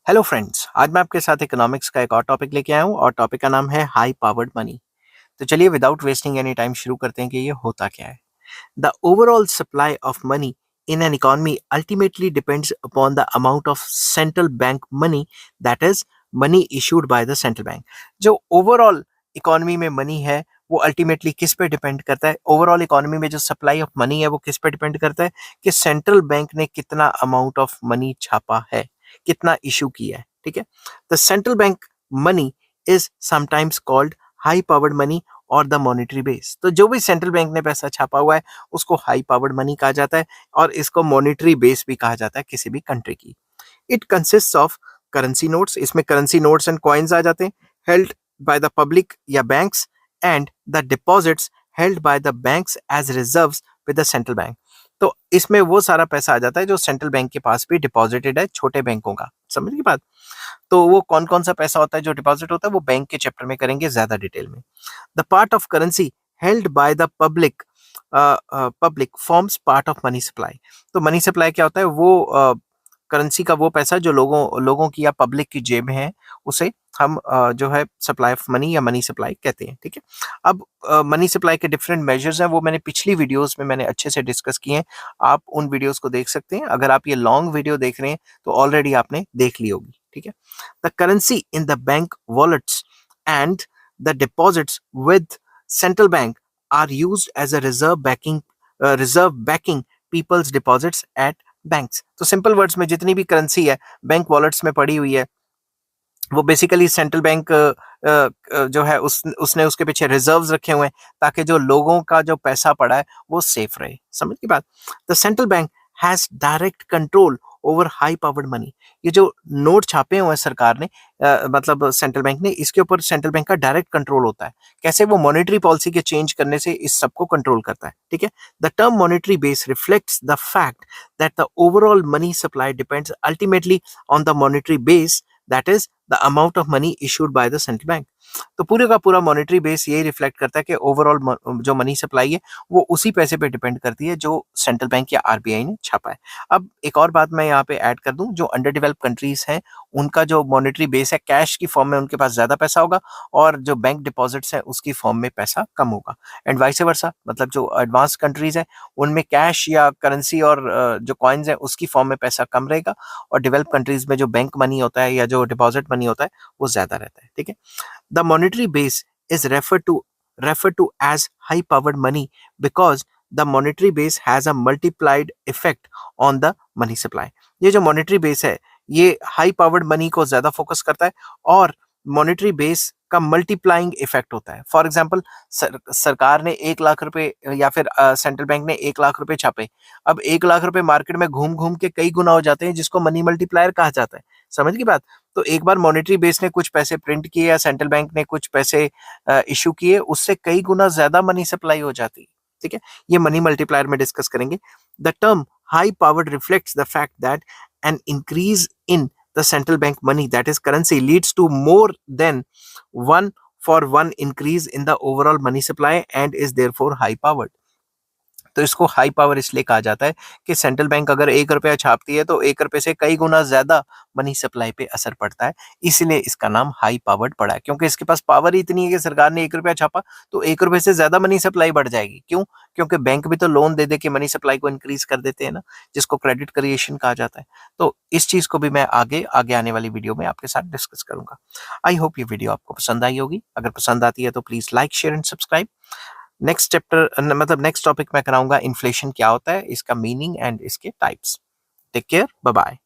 Hello friends, आज मैं आपके साथ इकोनॉमिक्स का एक और टॉपिक लेके आया हूँ और टॉपिक का नाम है हाई पावर्ड मनी। तो चलिए विदाउट वेस्टिंग एनी टाइम शुरू करते हैं कि ये होता क्या है। The overall supply of money in an economy ultimately depends upon the amount of central bank money, that is money issued by the central bank। जो ओवरऑल इकोनॉमी में मनी है वो अल्टीमेटली किस पे डिपेंड करता है। ओवरऑल इकोनॉमी में जो सप्लाई ऑफ मनी है वो किस पे डिपेंड करता है कि सेंट्रल बैंक ने कितना अमाउंट ऑफ मनी छापा है, कितना इशू किया है। ठीक है, the central bank money is sometimes called high powered money और द मॉनेटरी बेस। तो जो भी सेंट्रल बैंक ने पैसा छापा हुआ है उसको हाई पावर्ड मनी कहा जाता है और इसको मॉनेटरी बेस भी कहा जाता है किसी भी कंट्री की। It consist of currency notes, इसमें करेंसी नोट्स एंड कॉइन्स आ जाते हैं, हेल्ड बाय द पब्लिक या banks, and the deposits held by the banks as reserves with the central bank. तो इसमें वो सारा पैसा आ जाता है जो सेंट्रल बैंक के पास भी डिपॉजिटेड है, छोटे बैंकों का। समझ की बात। तो वो कौन कौन सा पैसा होता है जो डिपॉजिट होता है वो बैंक के चैप्टर में करेंगे ज्यादा डिटेल में। The part of currency held by the public forms part of money supply. तो मनी सप्लाई क्या होता है, वो करेंसी का वो पैसा जो लोगों लोगों की या पब्लिक की जेब में है उसे हम जो है सप्लाई ऑफ मनी या मनी सप्लाई कहते हैं। ठीक है, अब मनी सप्लाई के डिफरेंट मेजर्स हैं, वो मैंने पिछली वीडियोस में मैंने अच्छे से डिस्कस किए हैं। आप उन वीडियोस को देख सकते हैं। अगर आप ये लॉन्ग वीडियो देख रहे हैं तो ऑलरेडी आपने देख ली होगी। ठीक है, the currency in the bank wallets and the deposits with central bank are used as a reserve backing peoples deposits at banks. तो सिंपल वर्ड्स में जितनी भी करेंसी है बैंक वॉलेट्स में पड़ी हुई है वो बेसिकली सेंट्रल बैंक जो है उसने उसके पीछे रिजर्व्स रखे हुए हैं ताकि जो लोगों का जो पैसा पड़ा है वो सेफ रहे। समझ की बात। The central bank has direct control over high powered money. ये जो नोट छापे हुए हैं सरकार ने, मतलब सेंट्रल बैंक ने, इसके ऊपर सेंट्रल बैंक का डायरेक्ट कंट्रोल होता है। कैसे? वो मॉनेटरी पॉलिसी के चेंज करने से इस सबको कंट्रोल करता है। ठीक है, the term monetary base reflects the fact that the overall money supply depends ultimately on the monetary base, that is the amount of money issued by the central bank. तो पूरे का पूरा मॉनेटरी बेस यही reflect करता है कि overall जो money supply है वो उसी पैसे पे डिपेंड करती है जो सेंट्रल बैंक या आरबीआई ने छापा है। अब एक और बात मैं यहाँ पे ऐड कर दूं, जो अंडर डेवलप कंट्रीज हैं उनका जो मॉनेटरी बेस है कैश की फॉर्म में उनके पास ज्यादा पैसा होगा और जो बैंक डिपॉजिट्स है उसकी फॉर्म में पैसा कम होगा। एंड वाइस वर्सा, मतलब जो एडवांस कंट्रीज है उनमें कैश या करेंसी और जो कॉइन्स है उसकी फॉर्म में पैसा कम रहेगा और डेवलप कंट्रीज में जो बैंक मनी होता है या जो डिपॉजिट मनी होता है वो ज्यादा रहता है। ठीक है, the monetary base is refer to as high powered money because the monetary base has a multiplied effect on the money supply. ये जो मॉनेटरी बेस है ये हाई पावर्ड मनी को ज्यादा फोकस करता है और मॉनेटरी बेस का मल्टीप्लाइंग इफेक्ट होता है। फॉर एग्जाम्पल, सरकार ने 1 लाख रुपए या फिर सेंट्रल बैंक ने 1 लाख रुपए छापे। अब 1 लाख रुपए मार्केट में घूम घूम के कई गुना हो जाते हैं जिसको मनी मल्टीप्लायर कहा जाता है। समझ की बात। तो एक बार मॉनेटरी बेस ने कुछ पैसे प्रिंट किए या सेंट्रल बैंक ने कुछ पैसे इशू किए, उससे कई गुना ज्यादा मनी सप्लाई हो जाती है। ठीक है, ये मनी मल्टीप्लायर में डिस्कस करेंगे। The term high powered reflects the fact that an increase in the central bank money, that is currency, leads to more than 1-for-1 increase in the overall money supply and is therefore high powered। तो इसको high power इसलिए कहा जाता है कि central bank अगर 1 रुपया छापती है तो 1 रुपए से कई गुना ज्यादा मनी सप्लाई पे असर पड़ता है, इसलिए इसका नाम हाई पावर्ड पड़ा है। क्योंकि इसके पास पावर ही इतनी है कि सरकार ने 1 रुपया छापा तो 1 रुपए से ज्यादा मनी सप्लाई बढ़ जाएगी। क्यों? क्योंकि बैंक भी तो लोन दे दे के मनी सप्लाई को इंक्रीज कर देते हैं ना, जिसको क्रेडिट क्रिएशन कहा जाता है। तो इस चीज को भी मैं आगे आगे आने वाली वीडियो में आपके साथ डिस्कस करूंगा। आई होप ये वीडियो आपको पसंद आई होगी। अगर पसंद आती है तो please like, share and subscribe. Next chapter मतलब नेक्स्ट टॉपिक मैं कराऊंगा इन्फ्लेशन क्या होता है, इसका मीनिंग एंड इसके types. Take care, bye bye.